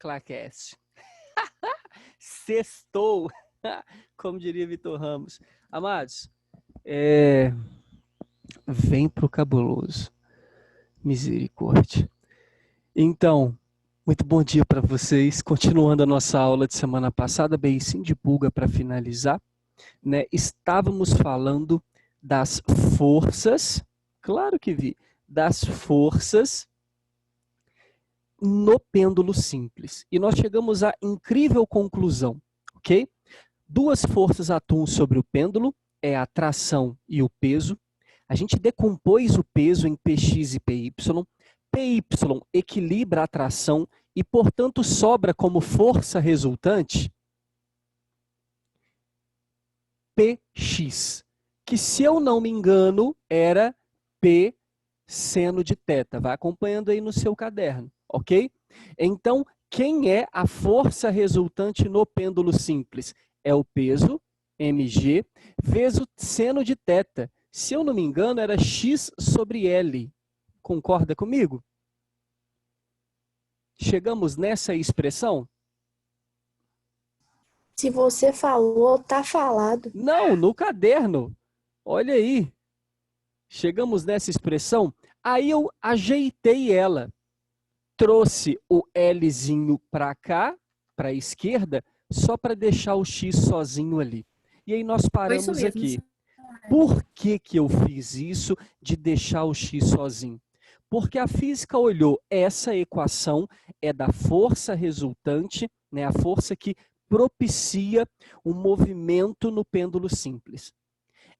Claquete. Sextou, como diria Vitor Ramos. Amados, vem pro cabuloso. Misericórdia. Então, muito bom dia para vocês. Continuando a nossa aula de semana passada, beicinho de pulga para finalizar, né? Estávamos falando das forças, claro que vi, das forças no pêndulo simples. E nós chegamos à incrível conclusão, ok? Duas forças atuam sobre o pêndulo, é a tração e o peso. A gente decompôs o peso em Px e Py. Py equilibra a tração e, portanto, sobra como força resultante Px, que, se eu não me engano, era P seno de θ. Vai acompanhando aí no seu caderno, ok? Então, quem é a força resultante no pêndulo simples? É o peso, mg, vezes o seno de θ. Se eu não me engano, era x sobre L. Concorda comigo? Chegamos nessa expressão? Se você falou, tá falado. Não, no caderno. Olha aí. Chegamos nessa expressão. Aí eu ajeitei ela. Trouxe o Lzinho para cá, para a esquerda, só para deixar o X sozinho ali. E aí nós paramos aqui. Por que eu fiz isso de deixar o X sozinho? Porque a física olhou, essa equação é da força resultante, né, a força que propicia o movimento no pêndulo simples.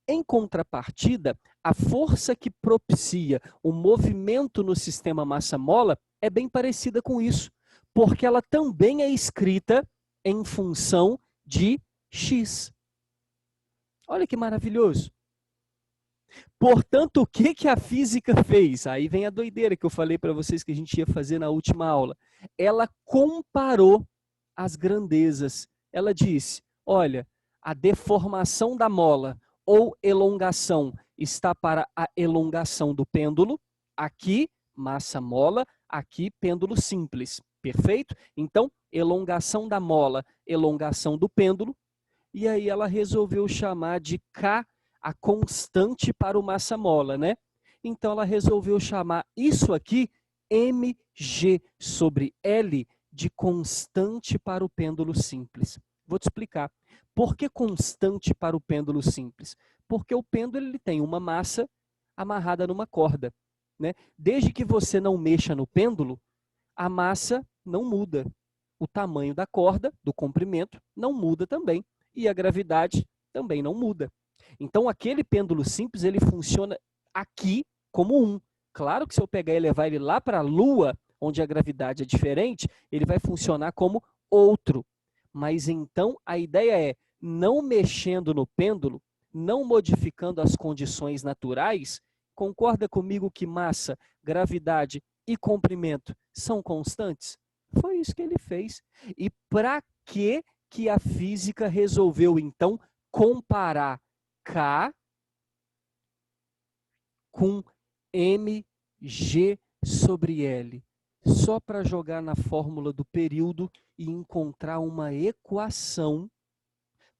Em contrapartida, a força que propicia o movimento no sistema massa-mola é bem parecida com isso, porque ela também é escrita em função de x. Olha que maravilhoso. Portanto, o que a física fez? Aí vem a doideira que eu falei para vocês que a gente ia fazer na última aula. Ela comparou as grandezas. Ela disse, olha, a deformação da mola ou elongação está para a elongação do pêndulo. Aqui, massa-mola, aqui, pêndulo simples. Perfeito? Então, elongação da mola, elongação do pêndulo. E aí ela resolveu chamar de K a constante para o massa-mola, né? Então ela resolveu chamar isso aqui mg sobre L de constante para o pêndulo simples. Vou te explicar. Por que constante para o pêndulo simples? Porque o pêndulo ele tem uma massa amarrada numa corda, né? Desde que você não mexa no pêndulo, a massa não muda. O tamanho da corda, do comprimento, não muda também. E a gravidade também não muda. Então, aquele pêndulo simples, ele funciona aqui como um. Claro que se eu pegar e levar ele lá para a Lua, onde a gravidade é diferente, ele vai funcionar como outro. Mas então, a ideia é, não mexendo no pêndulo, não modificando as condições naturais, concorda comigo que massa, gravidade e comprimento são constantes? Foi isso que ele fez. E para que a física resolveu, então, comparar K com mg sobre L? Só para jogar na fórmula do período e encontrar uma equação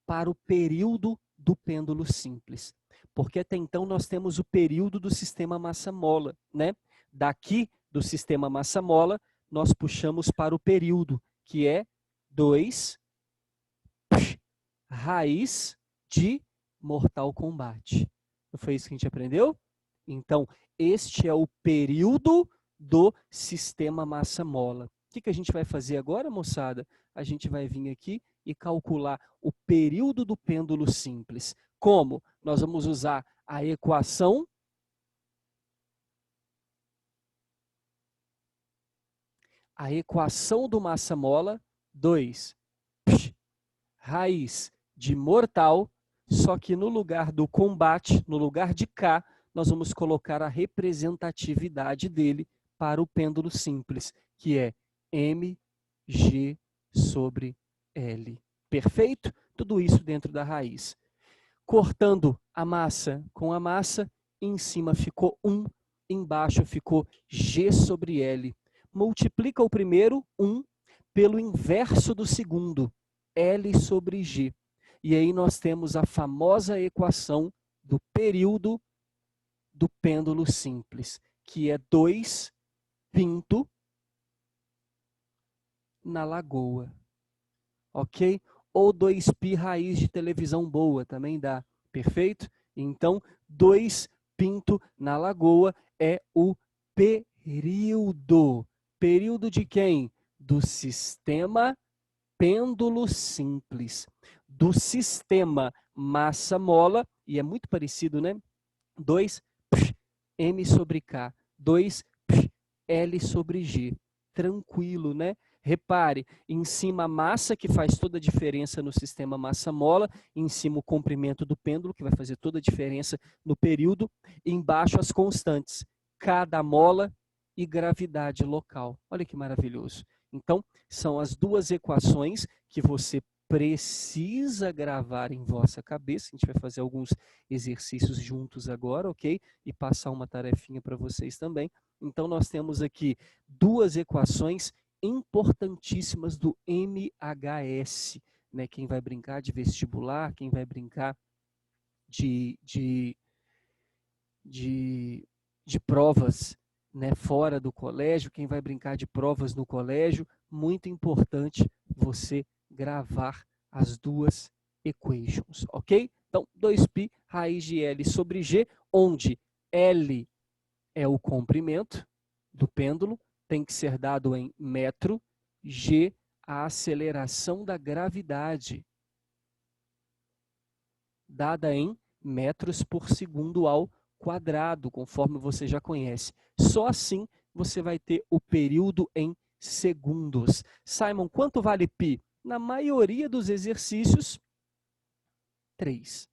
para o período do pêndulo simples. Porque até então nós temos o período do sistema massa-mola, né? Daqui do sistema massa-mola, nós puxamos para o período, que é 2 raiz de Mortal Kombat. Não foi isso que a gente aprendeu? Então, este é o período do sistema massa-mola. O que a gente vai fazer agora, moçada? A gente vai vir aqui e calcular o período do pêndulo simples. Como? Nós vamos usar a equação do massa-mola, 2 raiz de mortal, só que no lugar do combate, no lugar de K, nós vamos colocar a representatividade dele para o pêndulo simples, que é mg sobre L. Perfeito? Tudo isso dentro da raiz. Cortando a massa com a massa, em cima ficou 1, embaixo ficou G sobre L. Multiplica o primeiro, 1, pelo inverso do segundo, L sobre G. E aí nós temos a famosa equação do período do pêndulo simples, que é 2 pinto na lagoa, ok? Ou 2π raiz de televisão boa, também dá, perfeito? Então, 2 pinto na lagoa é o período. Período de quem? Do sistema pêndulo simples. Do sistema massa-mola, e é muito parecido, né? 2 m sobre k, 2 L sobre G. Tranquilo, né? Repare, em cima a massa, que faz toda a diferença no sistema massa-mola, em cima o comprimento do pêndulo, que vai fazer toda a diferença no período, e embaixo as constantes, cada mola e gravidade local. Olha que maravilhoso. Então, são as duas equações que você precisa gravar em vossa cabeça. A gente vai fazer alguns exercícios juntos agora, ok? E passar uma tarefinha para vocês também. Então, nós temos aqui duas equações importantíssimas do MHS, né? Quem vai brincar de vestibular, quem vai brincar de provas, né, fora do colégio, quem vai brincar de provas no colégio, muito importante você gravar as duas equations, ok? Então, 2π raiz de L sobre G, onde L é o comprimento do pêndulo, tem que ser dado em metro, G a aceleração da gravidade, dada em metros por segundo ao quadrado, conforme você já conhece. Só assim você vai ter o período em segundos. Simon, quanto vale π? Na maioria dos exercícios, 3.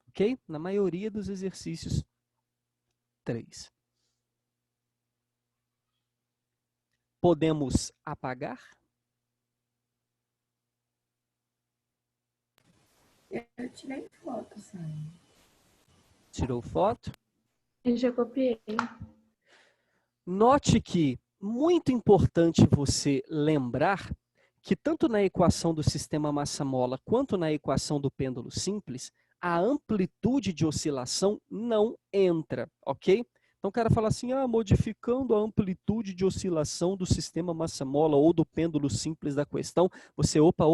Ok? Na maioria dos exercícios, 3. Podemos apagar? Eu tirei foto, Simon. Tirou foto? Eu já copiei. Note que muito importante você lembrar que tanto na equação do sistema massa-mola quanto na equação do pêndulo simples, a amplitude de oscilação não entra, ok? Então o cara fala assim, modificando a amplitude de oscilação do sistema massa-mola ou do pêndulo simples da questão, você opa.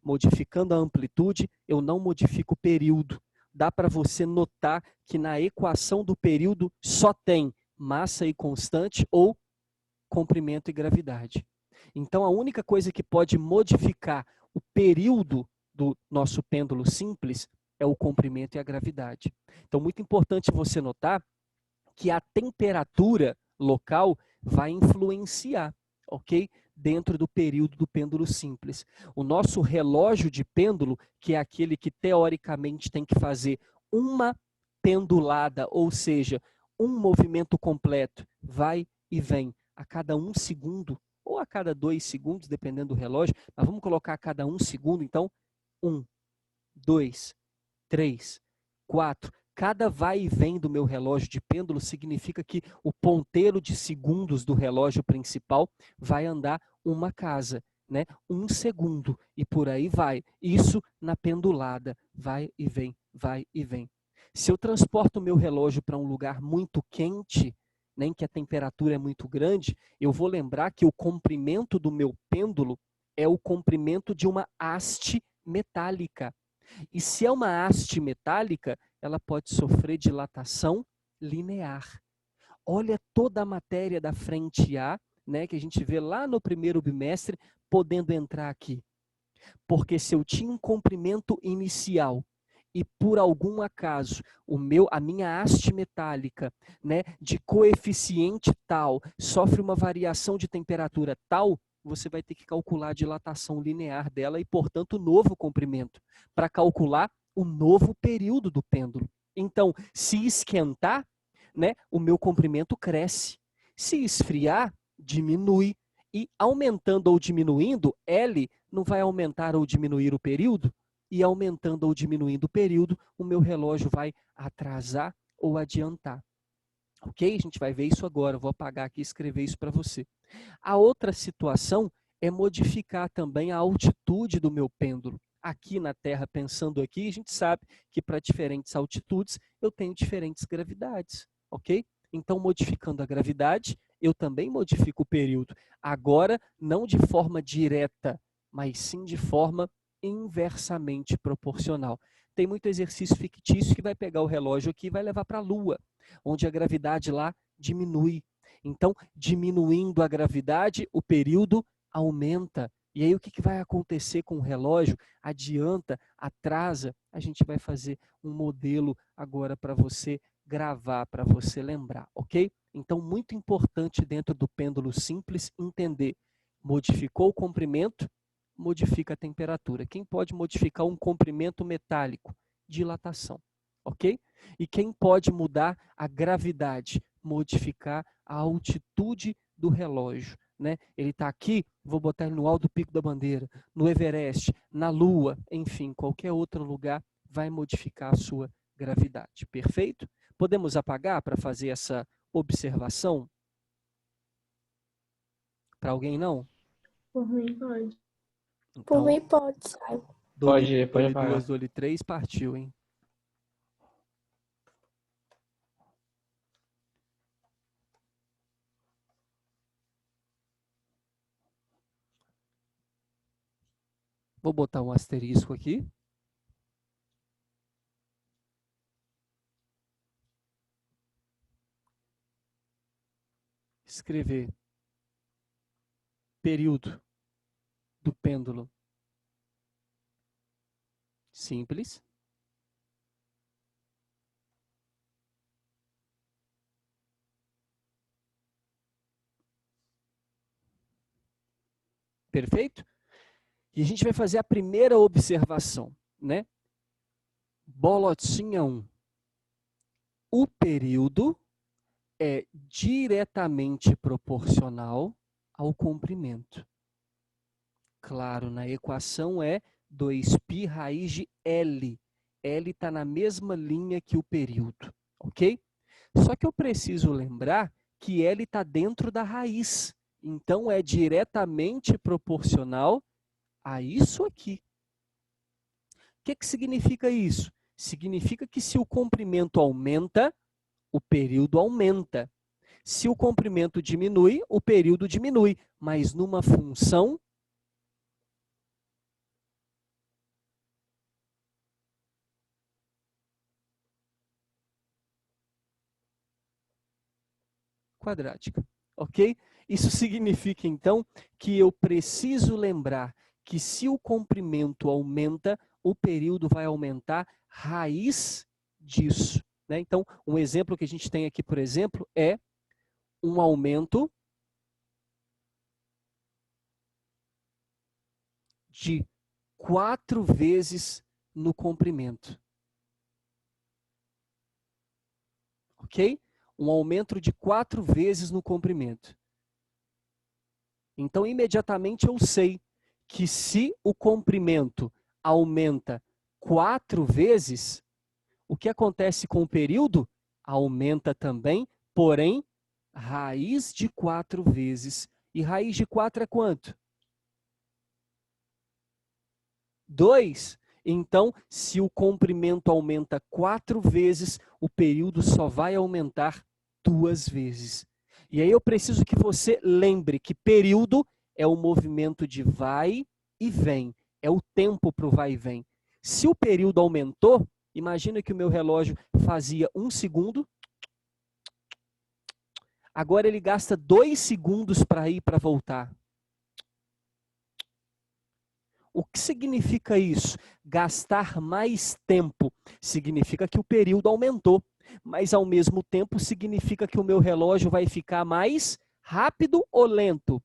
Modificando a amplitude, eu não modifico o período. Dá para você notar que na equação do período só tem massa e constante ou comprimento e gravidade. Então, a única coisa que pode modificar o período do nosso pêndulo simples é o comprimento e a gravidade. Então, muito importante você notar que a temperatura local vai influenciar, ok? Dentro do período do pêndulo simples. O nosso relógio de pêndulo, que é aquele que teoricamente tem que fazer uma pendulada, ou seja, um movimento completo, vai e vem a cada 1 segundo, ou a cada 2 segundos, dependendo do relógio, mas vamos colocar a cada 1 segundo, então, 1, 2, 3, 4. Cada vai e vem do meu relógio de pêndulo significa que o ponteiro de segundos do relógio principal vai andar uma casa, né? 1 segundo, e por aí vai. Isso na pendulada, vai e vem, vai e vem. Se eu transporto o meu relógio para um lugar muito quente, nem que a temperatura é muito grande, eu vou lembrar que o comprimento do meu pêndulo é o comprimento de uma haste metálica. E se é uma haste metálica, ela pode sofrer dilatação linear. Olha toda a matéria da frente A, né, que a gente vê lá no primeiro bimestre, podendo entrar aqui. Porque se eu tinha um comprimento inicial e por algum acaso a minha haste metálica, né, de coeficiente tal, sofre uma variação de temperatura tal, você vai ter que calcular a dilatação linear dela e, portanto, o novo comprimento, para calcular o novo período do pêndulo. Então, se esquentar, né, o meu comprimento cresce. Se esfriar, diminui. E aumentando ou diminuindo, L não vai aumentar ou diminuir o período? E aumentando ou diminuindo o período, o meu relógio vai atrasar ou adiantar. Ok? A gente vai ver isso agora. Eu vou apagar aqui e escrever isso para você. A outra situação é modificar também a altitude do meu pêndulo. Aqui na Terra, pensando aqui, a gente sabe que para diferentes altitudes eu tenho diferentes gravidades, ok? Então, modificando a gravidade, eu também modifico o período. Agora, não de forma direta, mas sim de forma inversamente proporcional. Tem muito exercício fictício que vai pegar o relógio aqui e vai levar para a Lua, onde a gravidade lá diminui. Então, diminuindo a gravidade, o período aumenta. E aí o que vai acontecer com o relógio? Adianta, atrasa, a gente vai fazer um modelo agora para você gravar, para você lembrar, ok? Então, muito importante dentro do pêndulo simples entender, modificou o comprimento, modifica a temperatura. Quem pode modificar um comprimento metálico? Dilatação, ok? E quem pode mudar a gravidade? Modificar a altitude do relógio. Né? Ele está aqui, vou botar ele no alto do Pico da Bandeira, no Everest, na Lua, enfim, qualquer outro lugar vai modificar a sua gravidade. Perfeito? Podemos apagar para fazer essa observação? Para alguém não? Por mim, pode. Por Então, mim pode, sai. Pode Dole apagar. 2, Dole 3, partiu, hein? Vou botar um asterisco aqui. Escrever período do pêndulo simples. Perfeito? E a gente vai fazer a primeira observação, né? Bolotinha 1. O período é diretamente proporcional ao comprimento. Claro, na equação é 2π raiz de L. L está na mesma linha que o período, ok? Só que eu preciso lembrar que L está dentro da raiz. Então, é diretamente proporcional a isso aqui. O que significa isso? Significa que se o comprimento aumenta, o período aumenta. Se o comprimento diminui, o período diminui. Mas numa função quadrática, ok? Isso significa, então, que eu preciso lembrar que se o comprimento aumenta, o período vai aumentar raiz disso. Né? Então, um exemplo que a gente tem aqui, por exemplo, é um aumento de 4 vezes no comprimento. Ok? Um aumento de 4 vezes no comprimento. Então, imediatamente eu sei que se o comprimento aumenta 4 vezes, o que acontece com o período? Aumenta também, porém, raiz de 4 vezes. E raiz de 4 é quanto? 2. Então, se o comprimento aumenta 4 vezes, o período só vai aumentar 2 vezes. E aí eu preciso que você lembre que período é o movimento de vai e vem. É o tempo para o vai e vem. Se o período aumentou, imagina que o meu relógio fazia 1 segundo. Agora ele gasta 2 segundos para ir e para voltar. O que significa isso? Gastar mais tempo. Significa que o período aumentou, mas ao mesmo tempo significa que o meu relógio vai ficar mais rápido ou lento?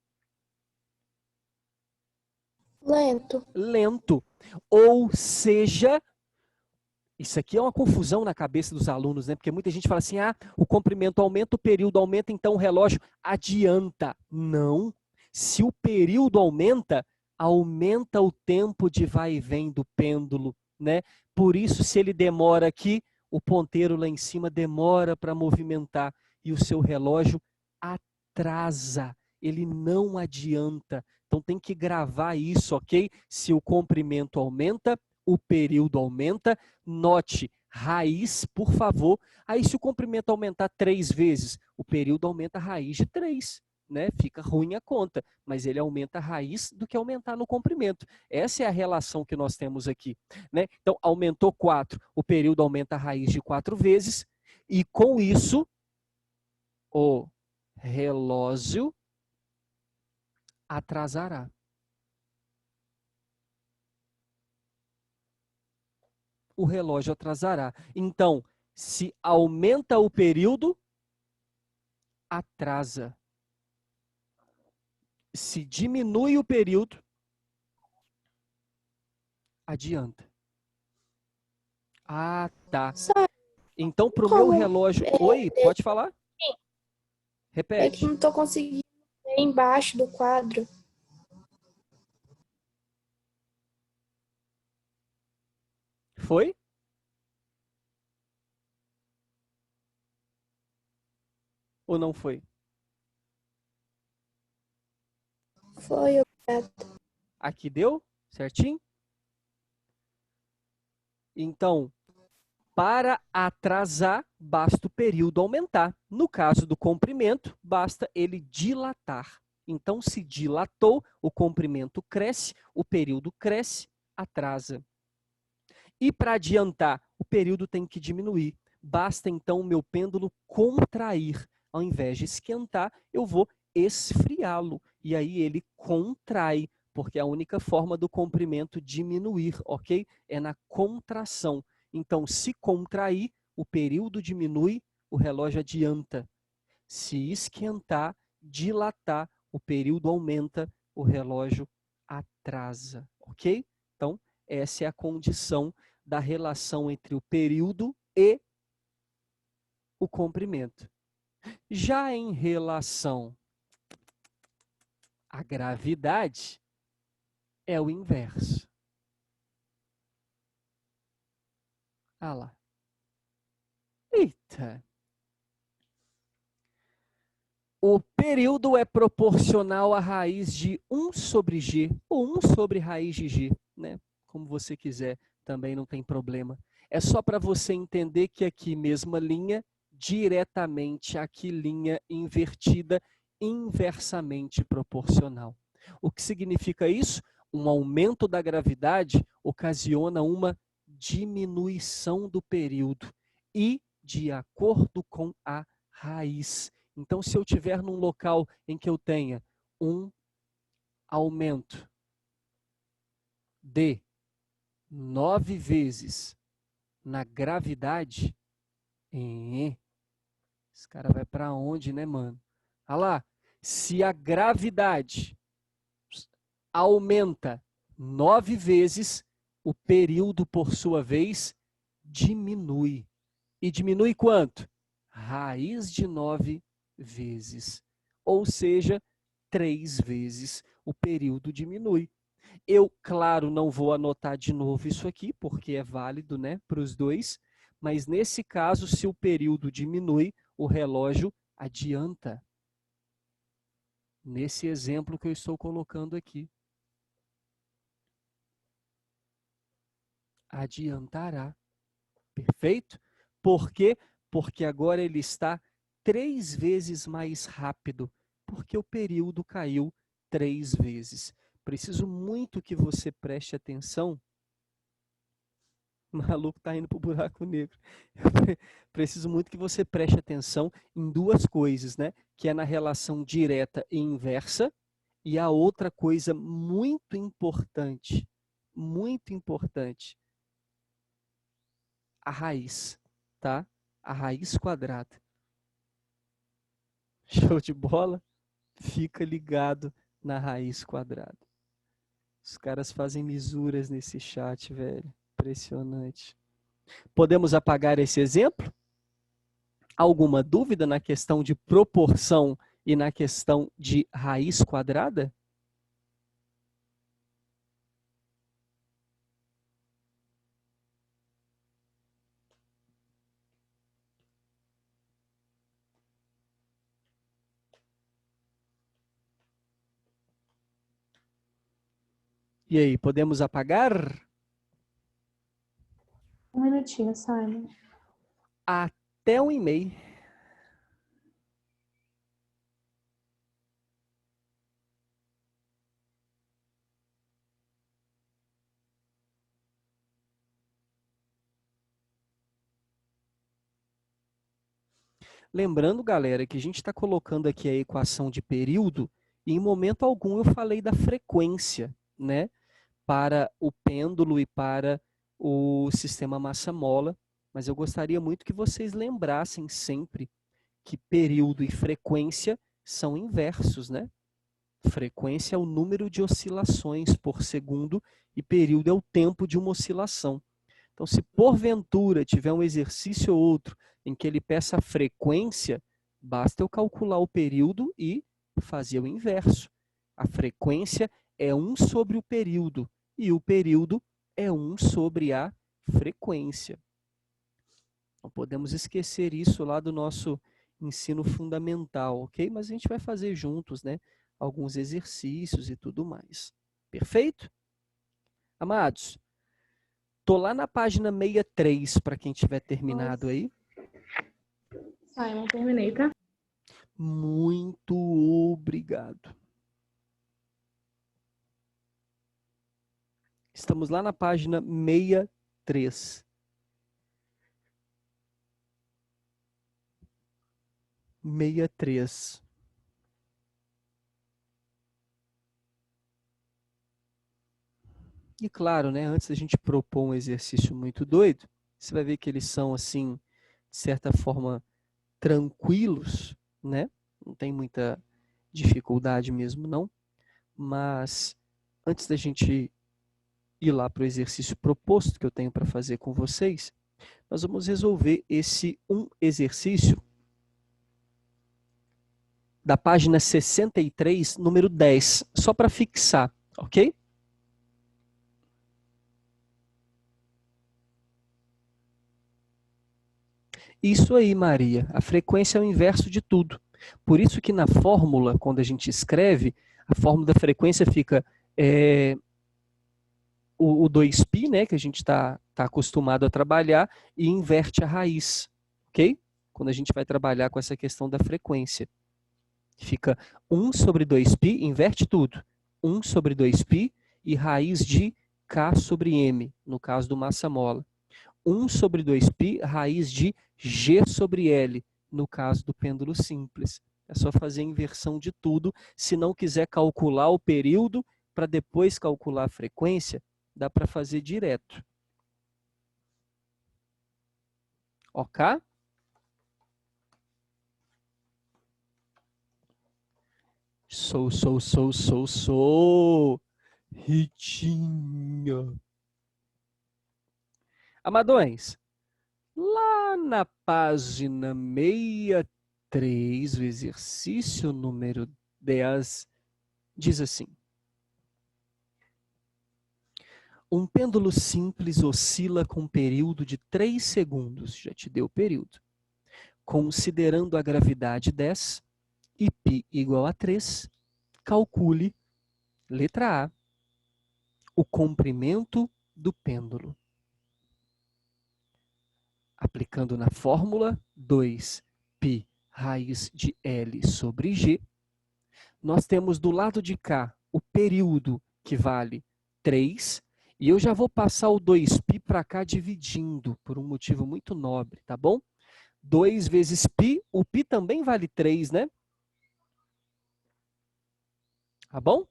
Lento. Lento. Ou seja, isso aqui é uma confusão na cabeça dos alunos, né? Porque muita gente fala assim, o comprimento aumenta, o período aumenta, então o relógio adianta. Não. Se o período aumenta, aumenta o tempo de vai e vem do pêndulo, né? Por isso, se ele demora aqui, o ponteiro lá em cima demora para movimentar e o seu relógio atrasa. ele não adianta. Então tem que gravar isso, ok? Se o comprimento aumenta, o período aumenta. Note, raiz, por favor. Aí se o comprimento aumentar 3 vezes, o período aumenta a raiz de 3. Né? Fica ruim a conta, mas ele aumenta a raiz do que aumentar no comprimento. Essa é a relação que nós temos aqui. Né? Então, aumentou 4, o período aumenta a raiz de 4 vezes, e com isso, o relógio atrasará. O relógio atrasará. Então, se aumenta o período, atrasa. Se diminui o período, adianta. Ah, tá. Sabe Então, para o meu como? relógio... Oi, pode falar? É que Repete. não tô conseguindo ver embaixo do quadro. Foi? Ou não foi? Foi, obrigado. Aqui deu? Certinho? Então, para atrasar, basta o período aumentar. No caso do comprimento, basta ele dilatar. Então, se dilatou, o comprimento cresce, o período cresce, atrasa. E para adiantar, o período tem que diminuir. Basta então o meu pêndulo contrair. Ao invés de esquentar, eu vou esfriá-lo. E aí ele contrai, porque é a única forma do comprimento diminuir, ok? É na contração. Então, se contrair, o período diminui, o relógio adianta. Se esquentar, dilatar, o período aumenta, o relógio atrasa, ok? Então, essa é a condição da relação entre o período e o comprimento. Já em relação à gravidade, é o inverso. Ah lá. Eita! O período é proporcional à raiz de 1 sobre g, ou 1 sobre raiz de g, né? Como você quiser, também não tem problema. É só para você entender que aqui mesma linha, diretamente aqui linha invertida, inversamente proporcional. O que significa isso? Um aumento da gravidade ocasiona uma diminuição do período e de acordo com a raiz. Então, se eu tiver num local em que eu tenha um aumento de 9 vezes na gravidade, esse cara vai para onde, né, mano? Olha lá, se a gravidade aumenta 9 vezes, o período, por sua vez, diminui. E diminui quanto? Raiz de 9 vezes. Ou seja, 3 vezes o período diminui. Eu, claro, não vou anotar de novo isso aqui, porque é válido, né, para os dois. Mas nesse caso, se o período diminui, o relógio adianta. Nesse exemplo que eu estou colocando aqui. Adiantará. Perfeito? Por quê? Porque agora ele está 3 vezes mais rápido, porque o período caiu 3 vezes. Preciso muito que você preste atenção. O maluco está indo para o buraco negro. Preciso muito que você preste atenção em duas coisas, né? Que é na relação direta e inversa, e a outra coisa muito importante, a raiz, tá? A raiz quadrada. Show de bola? Fica ligado na raiz quadrada. Os caras fazem misuras nesse chat, velho. Impressionante. Podemos apagar esse exemplo? Alguma dúvida na questão de proporção e na questão de raiz quadrada? E aí, podemos apagar? Um minutinho, Simon. Até um e-mail. Lembrando, galera, que a gente está colocando aqui a equação de período e em momento algum eu falei da frequência, né? Para o pêndulo e para o sistema massa-mola, mas eu gostaria muito que vocês lembrassem sempre que período e frequência são inversos, né? Frequência é o número de oscilações por segundo e período é o tempo de uma oscilação. Então, se porventura tiver um exercício ou outro em que ele peça a frequência, basta eu calcular o período e fazer o inverso. A frequência é 1 sobre o período e o período é 1 sobre a frequência. Não podemos esquecer isso lá do nosso ensino fundamental, ok? Mas a gente vai fazer juntos, né? Alguns exercícios e tudo mais. Perfeito? Amados, tô lá na página 63 para quem tiver terminado aí. Simon, terminei, tá? Muito obrigado. Estamos lá na página 63. 63. E claro, né, antes da gente propor um exercício muito doido, você vai ver que eles são, assim, de certa forma, tranquilos, né? Não tem muita dificuldade mesmo, não. Mas antes da gente ir lá para o exercício proposto que eu tenho para fazer com vocês, nós vamos resolver esse exercício da página 63, número 10, só para fixar, ok? Isso aí, Maria. A frequência é o inverso de tudo. Por isso que na fórmula, quando a gente escreve, a fórmula da frequência fica o 2π, né, que a gente está acostumado a trabalhar, e inverte a raiz, ok? Quando a gente vai trabalhar com essa questão da frequência. Fica 1 sobre 2π, inverte tudo. 1 sobre 2π e raiz de K sobre M, no caso do massa-mola. 1 sobre 2π, raiz de G sobre L, no caso do pêndulo simples. É só fazer a inversão de tudo. Se não quiser calcular o período, para depois calcular a frequência, dá para fazer direto. Ok? Sou. Ritinha. Amadões, lá na página 63, o exercício número 10, diz assim: um pêndulo simples oscila com um período de 3 segundos, já te deu o período. Considerando a gravidade 10 e π igual a 3, calcule, letra A, o comprimento do pêndulo. Aplicando na fórmula 2π raiz de L sobre G, nós temos do lado de cá o período que vale 3, e eu já vou passar o 2π para cá dividindo, por um motivo muito nobre, tá bom? 2 vezes π, o π também vale 3, né? Tá bom?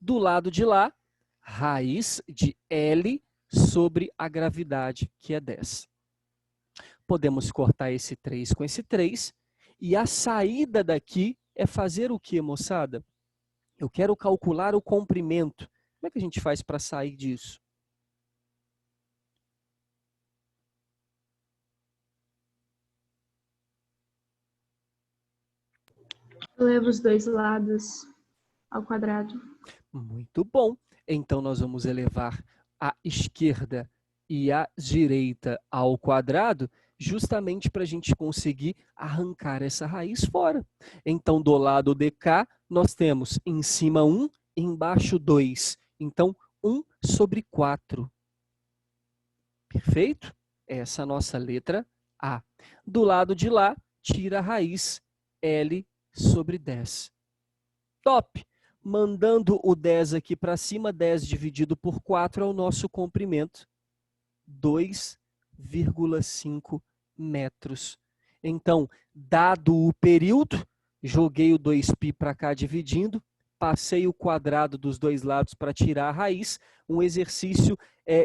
Do lado de lá, raiz de L sobre a gravidade, que é 10. Podemos cortar esse 3 com esse 3, e a saída daqui é fazer o que, moçada? Eu quero calcular o comprimento. Como é que a gente faz para sair disso? Eu levo os dois lados ao quadrado. Muito bom. Então, nós vamos elevar a esquerda e a direita ao quadrado, justamente para a gente conseguir arrancar essa raiz fora. Então, do lado de cá, nós temos em cima 1, embaixo 2. Então, 1/4. Perfeito? Essa é a nossa letra A. Do lado de lá, tira a raiz L/10. Top! Mandando o 10 aqui para cima, 10 dividido por 4 é o nosso comprimento. 2,5 metros. Então, dado o período, joguei o 2π para cá dividindo, passei o quadrado dos dois lados para tirar a raiz. Um exercício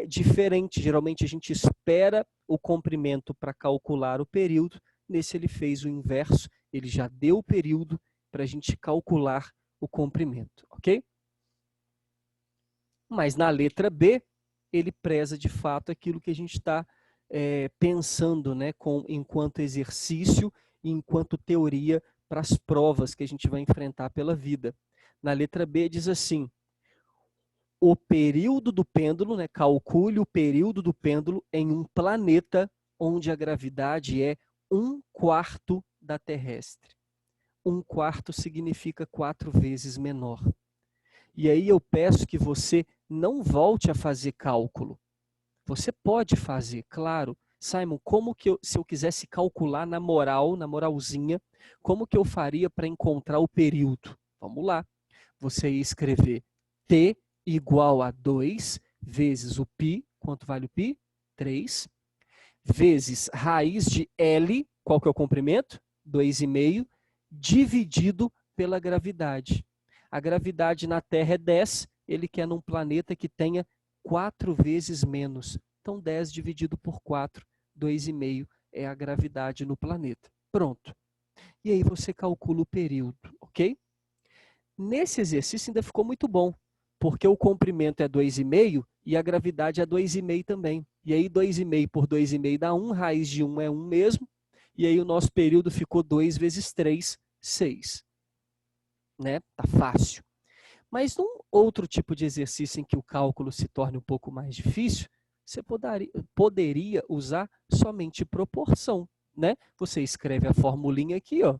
diferente. Geralmente a gente espera o comprimento para calcular o período. Nesse ele fez o inverso. Ele já deu o período para a gente calcular o comprimento, ok? Mas na letra B, ele preza de fato aquilo que a gente está pensando, né, enquanto exercício e enquanto teoria para as provas que a gente vai enfrentar pela vida. Na letra B diz assim: o período do pêndulo, né, calcule o período do pêndulo em um planeta onde a gravidade é 1/4 da terrestre. 1/4 significa 4 vezes menor. E aí eu peço que você não volte a fazer cálculo. Você pode fazer, claro. Simon, como que se eu quisesse calcular na moralzinha, como que eu faria para encontrar o período? Vamos lá. Você ia escrever T igual a 2 vezes o π, quanto vale o π? 3, vezes raiz de L, qual que é o comprimento? 2,5, dividido pela gravidade. A gravidade na Terra é 10, ele quer num planeta que tenha 4 vezes menos. Então 10 dividido por 4, 2,5 é a gravidade no planeta. Pronto. E aí você calcula o período, ok? Nesse exercício ainda ficou muito bom, porque o comprimento é 2,5 e a gravidade é 2,5 também. E aí 2,5 por 2,5 dá 1, raiz de 1 é 1 mesmo, e aí o nosso período ficou 2 vezes 3, 6. Né? Tá fácil. Mas num outro tipo de exercício em que o cálculo se torne um pouco mais difícil, você poderia usar somente proporção, né? Você escreve a formulinha aqui, ó.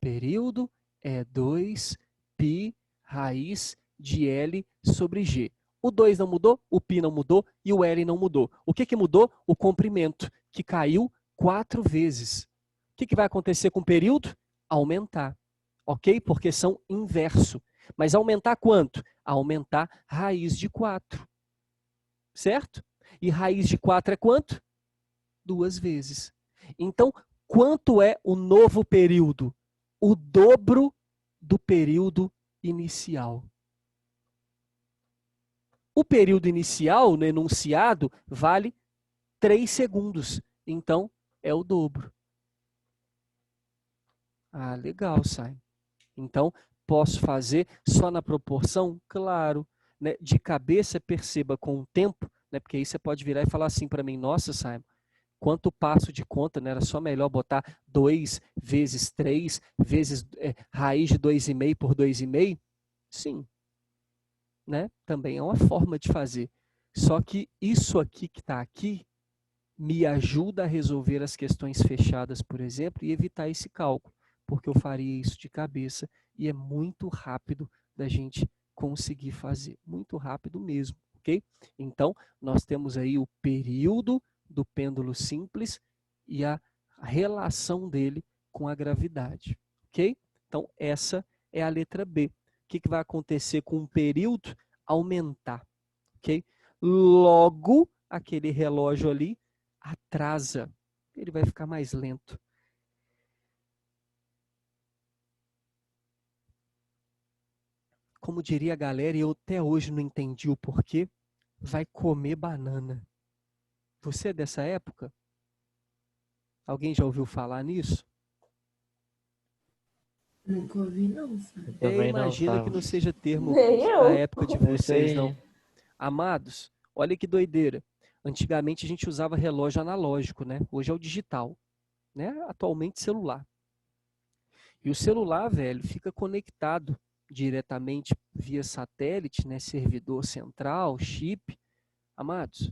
Período é 2π raiz de L sobre G. O 2 não mudou, o π não mudou e o L não mudou. O que mudou? O comprimento, que caiu 4 vezes. O que vai acontecer com o período? Aumentar, ok? Porque são inverso. Mas aumentar quanto? Aumentar raiz de 4, certo? E raiz de 4 é quanto? 2 vezes. Então, quanto é o novo período? O dobro do período inicial. O período inicial, no enunciado, vale 3 segundos. Então, é o dobro. Ah, legal, Simon. Então, posso fazer só na proporção? Claro. Né? De cabeça, perceba com o tempo, né? Porque aí você pode virar e falar assim para mim: nossa, Simon, quanto passo de conta, né? Era só melhor botar 2 vezes 3 vezes raiz de 2,5 por 2,5? Sim. Né? Também é uma forma de fazer. Só que isso aqui que está aqui me ajuda a resolver as questões fechadas, por exemplo, e evitar esse cálculo, porque eu faria isso de cabeça e é muito rápido da gente conseguir fazer. Muito rápido mesmo, ok? Então, nós temos aí o período do pêndulo simples e a relação dele com a gravidade, ok? Então, essa é a letra B. O que vai acontecer com o período? Aumentar, ok? Logo, aquele relógio ali atrasa, ele vai ficar mais lento. Como diria a galera, e eu até hoje não entendi o porquê, vai comer banana. Você é dessa época? Alguém já ouviu falar nisso? Nunca ouvi, não, sabe? Eu imagino que não seja termo Nem da eu. época de vocês, não. Amados, olha que doideira. Antigamente a gente usava relógio analógico, né? Hoje é o digital, né? Atualmente celular. E o celular, velho, fica conectado diretamente via satélite, né? Servidor central, chip. Amados,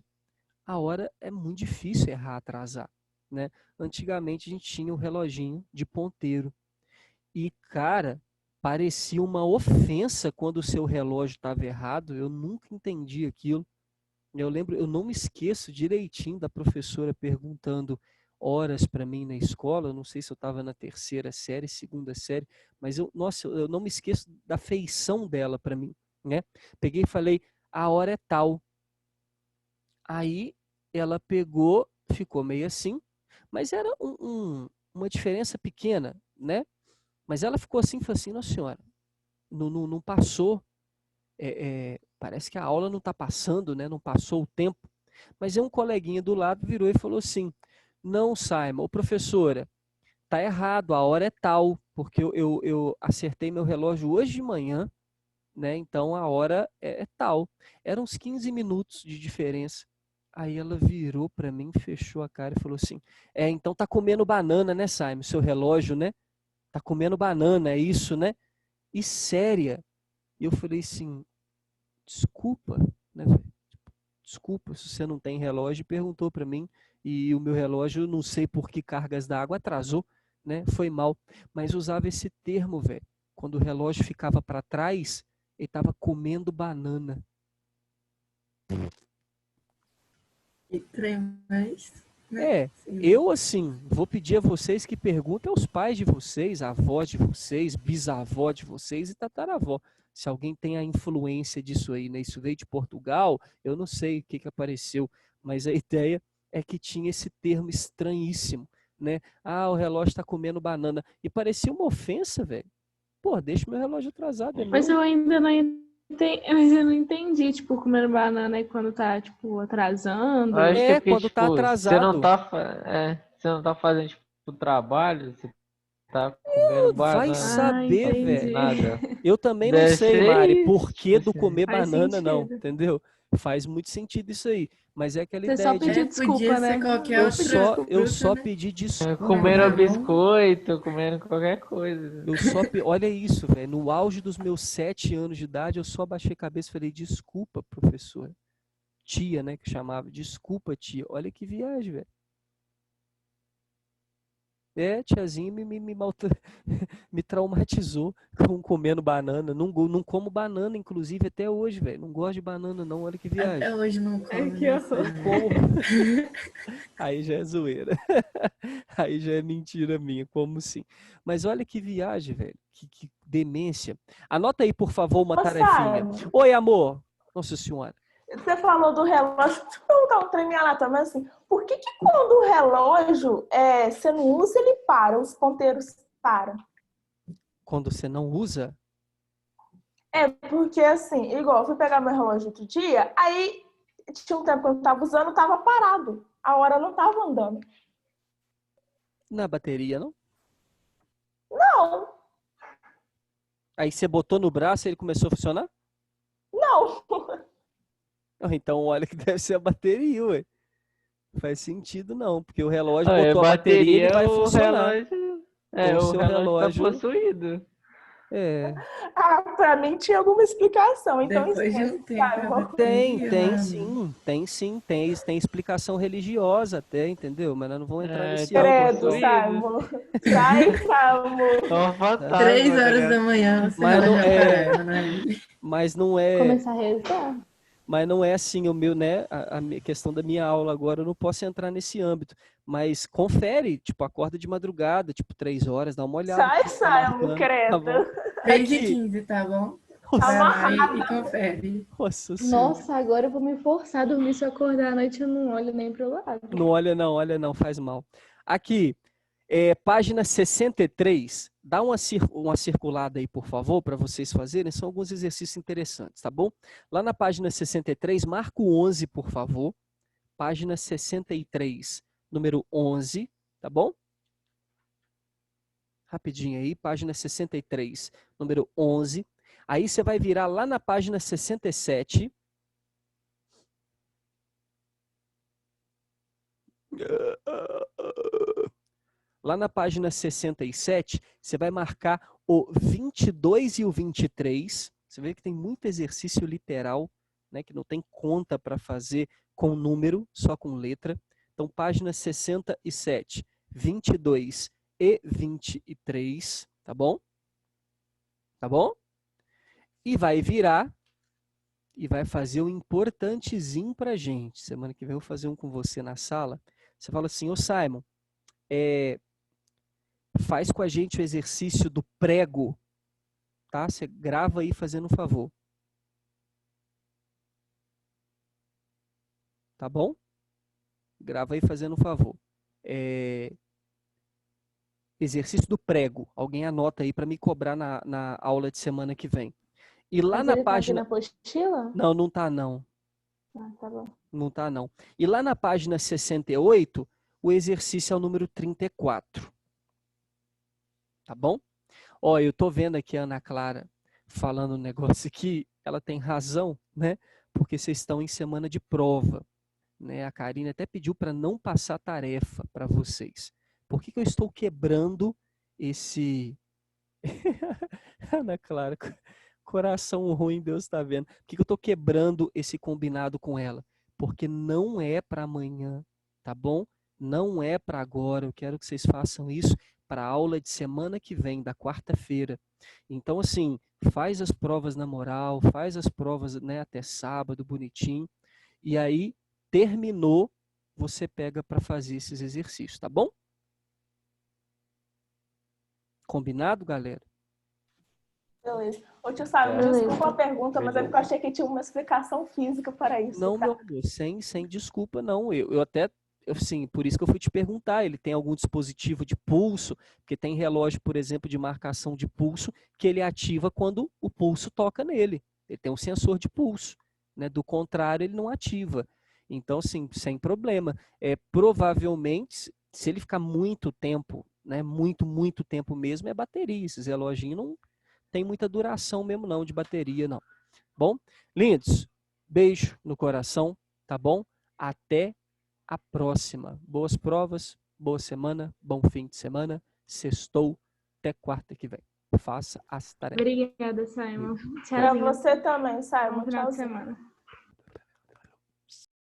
a hora é muito difícil errar, atrasar, né? Antigamente a gente tinha um reloginho de ponteiro. E, cara, parecia uma ofensa quando o seu relógio estava errado. Eu nunca entendi aquilo. Eu lembro, eu não me esqueço direitinho da professora perguntando horas para mim na escola. Eu não sei se eu estava na terceira série, segunda série, mas nossa, eu não me esqueço da feição dela para mim, né? Peguei e falei, a hora é tal. Aí ela pegou, ficou meio assim, mas era uma diferença pequena, né? Mas ela ficou assim, falou assim, nossa senhora, não passou, parece que a aula não está passando, né? Não passou o tempo. Mas aí um coleguinha do lado virou e falou assim, não, Simon, ô professora, tá errado, a hora é tal, porque eu acertei meu relógio hoje de manhã, né? Então a hora é tal. Eram uns 15 minutos de diferença. Aí ela virou para mim, fechou a cara e falou assim, então tá comendo banana, né, Simon? Seu relógio, né? Tá comendo banana, é isso, né? E séria. E eu falei assim, desculpa, né, velho? Desculpa se você não tem relógio, perguntou para mim, e o meu relógio, não sei por que cargas d'água, atrasou, né? Foi mal. Mas usava esse termo, velho. Quando o relógio ficava para trás, ele estava comendo banana. E trem mais, né? Eu assim, vou pedir a vocês que perguntem aos pais de vocês, avós de vocês, bisavó de vocês e tataravó. Se alguém tem a influência disso aí, né? Isso veio de Portugal, eu não sei o que apareceu, mas a ideia é que tinha esse termo estranhíssimo, né? Ah, o relógio está comendo banana. E parecia uma ofensa, velho. Pô, deixa meu relógio atrasado, é Mas meu. eu ainda não entendi, mas eu não entendi, tipo, comendo banana aí quando tá, tipo, Eu atrasando. acho que é porque, Quando tá tipo, você não atrasado. tá, você não tá fazendo, tipo, o trabalho, você tá comendo Vai banana, Ah, não tá saber, fazendo velho. entendi. nada. Eu também não Deve sei, ser Mari, isso, por tipo que do assim. comer Faz banana, não, sentido. entendeu? Faz muito sentido isso aí. Mas é aquela Você só ideia de pediu Podia desculpa, ser né? qualquer eu outra só, eu fruta, só né? pedi desculpa, Não, Comendo é velho. bom. biscoito, comendo qualquer coisa. Olha isso, velho. No auge dos meus 7 anos de idade, eu só baixei a cabeça e falei, desculpa, professora. Tia, né, que chamava. Desculpa, tia. Olha que viagem, velho. Tiazinha me traumatizou com comendo banana. Não como banana, inclusive, até hoje, velho. Não gosto de banana, não. Olha que viagem. Até hoje não Ai, come, que né? horror. Não como. Aí já é zoeira. Aí já é mentira minha, como sim. Mas olha que viagem, velho. Que demência. Anota aí, por favor, uma Ô, tarefinha. Simon, Oi, amor. Nossa senhora. você falou do relógio. Deixa eu perguntar um trem aleatório, mas assim, por que quando o relógio você não usa, ele para, os ponteiros param? Quando você não usa, É, porque assim, igual, eu fui pegar meu relógio outro dia, aí tinha um tempo que eu não tava usando, tava parado. A hora não tava andando. na bateria, não? Não, Aí você botou no braço e ele começou a funcionar? não. Ah, então olha que deve ser a bateria, ué. Não faz sentido não, porque o relógio Ah, é botou a bateria, ele bateria, vai o funcionar. relógio. Ou É, o o seu relógio tá relógio, possuído. é, Ah, pra mim tinha alguma explicação, então Depois de explica, um tempo, a Simon. bateria, né, amor? tem explicação religiosa até, entendeu? Mas nós não vamos entrar É, nesse tá âmbito, Credo, não. possuído. Simon. Sai, Simon. Ó, o Tá? Três fantasma, horas da criança. manhã, você Mas ela não já é, aparece, né? mas não é, Começar a rezar. mas não é assim o meu, né? A questão da minha aula agora, eu não posso entrar nesse âmbito. Mas confere, tipo, acorda de madrugada, tipo 3 horas, dá uma olhada o Sai, que tá Simon, marcando, tá bom? credo. 3h15, tá bom? Nossa, Vai lá Amarrado. e confere. nossa senhora. Nossa, agora eu vou me forçar a dormir. Se eu acordar à noite, eu não olho nem pro lado. Não olha não, faz mal. Aqui, página 63, dá uma circulada aí, por favor, para vocês fazerem, são alguns exercícios interessantes, tá bom? Lá na página 63, marca o 11, por favor. Página 63, número 11, tá bom? Rapidinho aí, página 63, número 11. Aí você vai virar lá na página 67. Lá na página 67, você vai marcar o 22 e o 23. Você vê que tem muito exercício literal, né, que não tem conta para fazer com número, só com letra. Então, página 67, 22 e 23, tá bom? Tá bom? E vai virar e vai fazer um importantezinho pra gente. Semana que vem eu vou fazer um com você na sala. Você fala assim, ô Simon, faz com a gente o exercício do prego, tá? Você grava aí fazendo um favor. Tá bom? Grava aí fazendo um favor. Exercício do prego. Alguém anota aí para me cobrar na aula de semana que vem. E lá Mas na ele tá aqui página... na apostila? Não, não tá não. Ah, tá bom. Não tá não. E lá na página 68, o exercício é o número 34. Tá bom? Ó, eu tô vendo aqui a Ana Clara falando um negócio aqui, ela tem razão, né? Porque vocês estão em semana de prova, né? A Karine até pediu para não passar tarefa para vocês. Por que eu estou quebrando esse... Ana Clara, coração ruim, Deus está vendo. Por que eu estou quebrando esse combinado com ela? Porque não é para amanhã, tá bom? Não é para agora. Eu quero que vocês façam isso para a aula de semana que vem, da quarta-feira. Então, assim, faz as provas na moral, faz as provas, né, até sábado, bonitinho. E aí, terminou, você pega para fazer esses exercícios, tá bom? Combinado, galera? Beleza. Ô, tio Simon, Beleza. desculpa a pergunta, mas é porque eu achei que tinha uma explicação física para isso. Não, tá? meu amor, sem desculpa, não. Eu até, assim, por isso que eu fui te perguntar, ele tem algum dispositivo de pulso, porque tem relógio, por exemplo, de marcação de pulso, que ele ativa quando o pulso toca nele. Ele tem um sensor de pulso, né? Do contrário, ele não ativa. Então, assim, sem problema. Provavelmente, se ele ficar muito tempo, né? Muito tempo mesmo, é bateria. Esses reloginhos não tem muita duração mesmo não, de bateria, não. Bom? Lindos, beijo no coração, tá bom? Até a próxima. Boas provas, boa semana, bom fim de semana. Sextou, até quarta que vem. Faça as tarefas. Obrigada, Simon. Para Tchauzinho. você também, Simon. Bom final de Tchauzinho. semana.